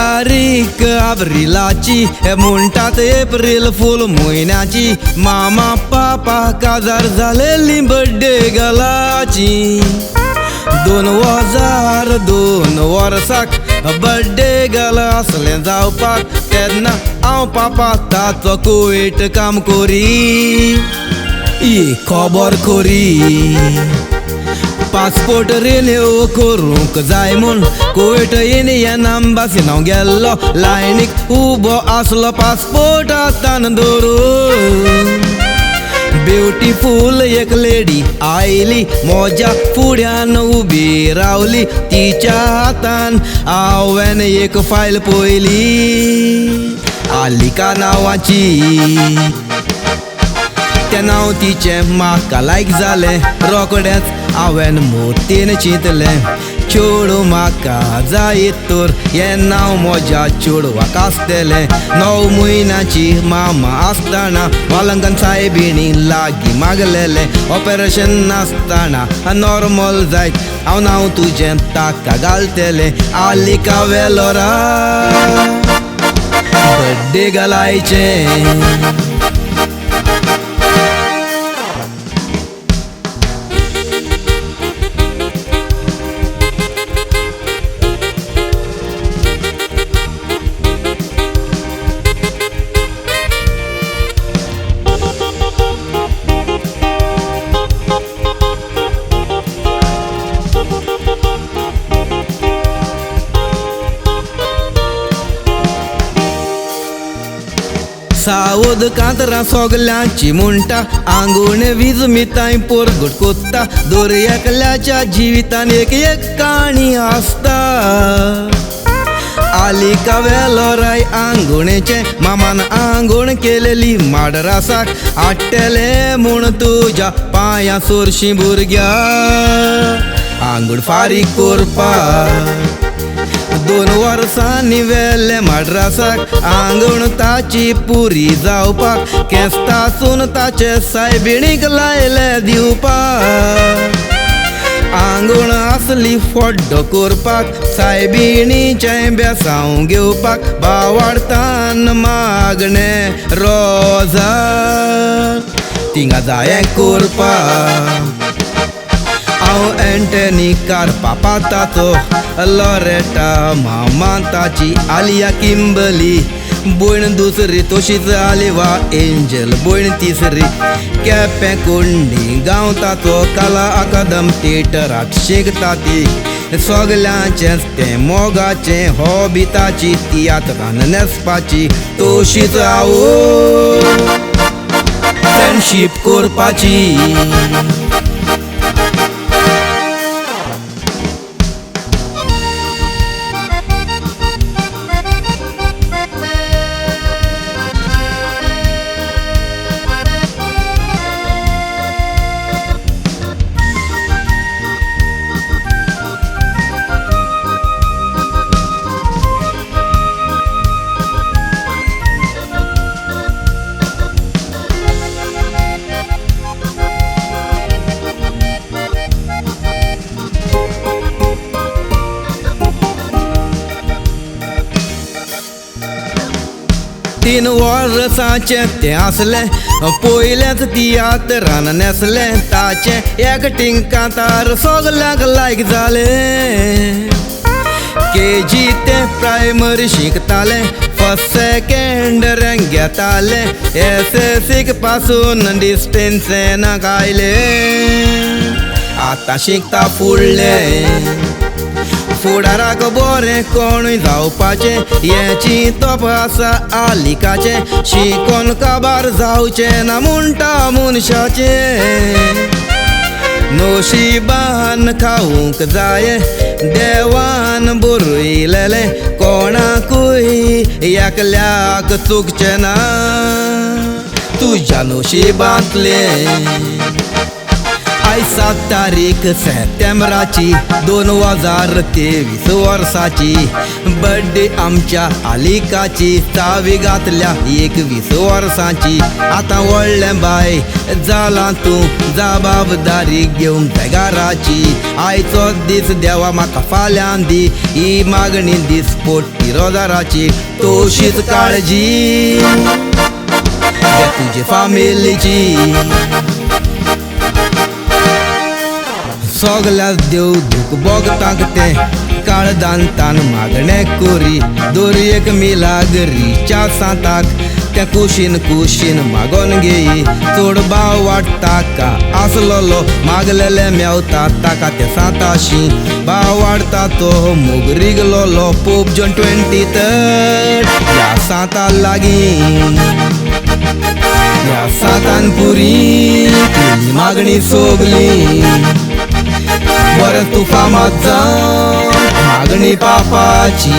तारीख एप्रिलाची म्हणटात एप्रिल फूल म्हयन्याची मामा पापा काजार जालेली बर्थडे गलाची 2002 वर्साक बर्थडे गल असलें जावपाक तेन्ना हांव पापा ताचो कोयट काम कोरी खबर कोरी पासपोर्ट रिन्यू करूंक जाय म्हूण कोयट इंडियन एम्बसीन हांव गेल्लो लायनीक उबो आसलो पासपोर्ट हातान धरून ब्युटिफूल एक लेडी आयली म्हज्या फुड्यान उबी रावली तिच्या हातान हांवें एक फायल पयली आलिका नांवाची तें नांव तिचें म्हाका लायक जालें रोखडेंच हांवें मोतीन चिंतलें चेडूं म्हाका जाय तर हें नांव म्हज्या चेडवाक आसतलें 9 म्हयन्याची मामा आसतना वालंगण सायबीणी लागीं मागलेलें ऑपरेशन नासतना नॉर्मल जायत हांव नांव तुजें ताका घालतलें आलिका वेलोरा बर्थडे घालायचें सावद कांतरां सोगल्यांची म्हणटा आंगूण वीज मिताय पोरगोट कोत्ता दर एकल्याच्या जिवितान एक काणी आसता आलिका वेलोराय आंगुणेचे मामान आंगूण केलेली माडरासाक हाडटले म्हूण तुज्या पांयां सोरशीं भुरग्या आंगूण फारीक कोरपाक 2 वर्सांनी वेल्ले माड्रासाक आंगण ताची पुरी जावपाक केस्तासून ताचे सायबिणीक लायले दिवपाक आंगण आसली फोड्डो करपाक सायबिणीचें बेसांव घेवपाक बावाडतान मागणें रोजां तिंगा जाय करपाक हांव एंटनी कारपा पाताचो लॉरेटा मामा ताची आलिया किंबली भयण दुसरी तशीच आलिवा एंजल भयण तिसरी केपें कोंडी गांव ताचो कला अकादम थिएटराक शिकता ती सगल्यांचेंच तें मोगाचें हॉबी ताची तियात्रान न्हेसपाची तशीच हांव फ्रेंडशीप करपाची तीन वर्सांचें तें आसलें पयलेंच तियात्रान न्हेसलें ताचें एक्टिंग कांतार सगल्यांक लायक जालें केजी ते प्रायमरी शिकतालें फर्स्ट सेकंड रँक घेतालें एसएससीक पासून डिस्टन्सेनाक आयलें आतां शिकता फुडलें फुडाराक बरें कोणूय जावपाचें हेची तोप आसा आलिकाचें शिकोन काबार जावचें ना म्हणटा मनशाचें नशिबान खावूंक जाय देवान बरयलेलें कोणाकूय एकल्याक चुकचें ना तुज्या नशिबांतलें आयज 7 तारीख सेप्टेंबराची 2023 वर्साची बड्डे आमच्या आलिकाची, चावी घातल्या 21 वर्सांची. आता व्हडलें बाय जाला तूं, जबाबदारी घेवंक जाय घराची. आयचो दीस देवा म्हाका फाल्यां दी, ही मागणी दीस पोट्टी रोजाराची. तोशीच काळजी घे तुजे फामिलीची. सगल्या देव दूख बोगतांक ते काळदांतान मागणें कोरी. दोरयेक मिलागरी च्या सांताक त्या कुशीन कुशीन मागोन घेयी. चड भाव वाडटा का आसलोलो, मागलेले मेवता ताका ते सांताशी. भाव वाडता तो मोग रिगलोलो, पोप जॉन 23 ह्या सांता लागीं. ह्या सांतान पुरी तुजी मागणी सोगली. बरें तूं फामाद जावं मागणी पापाची.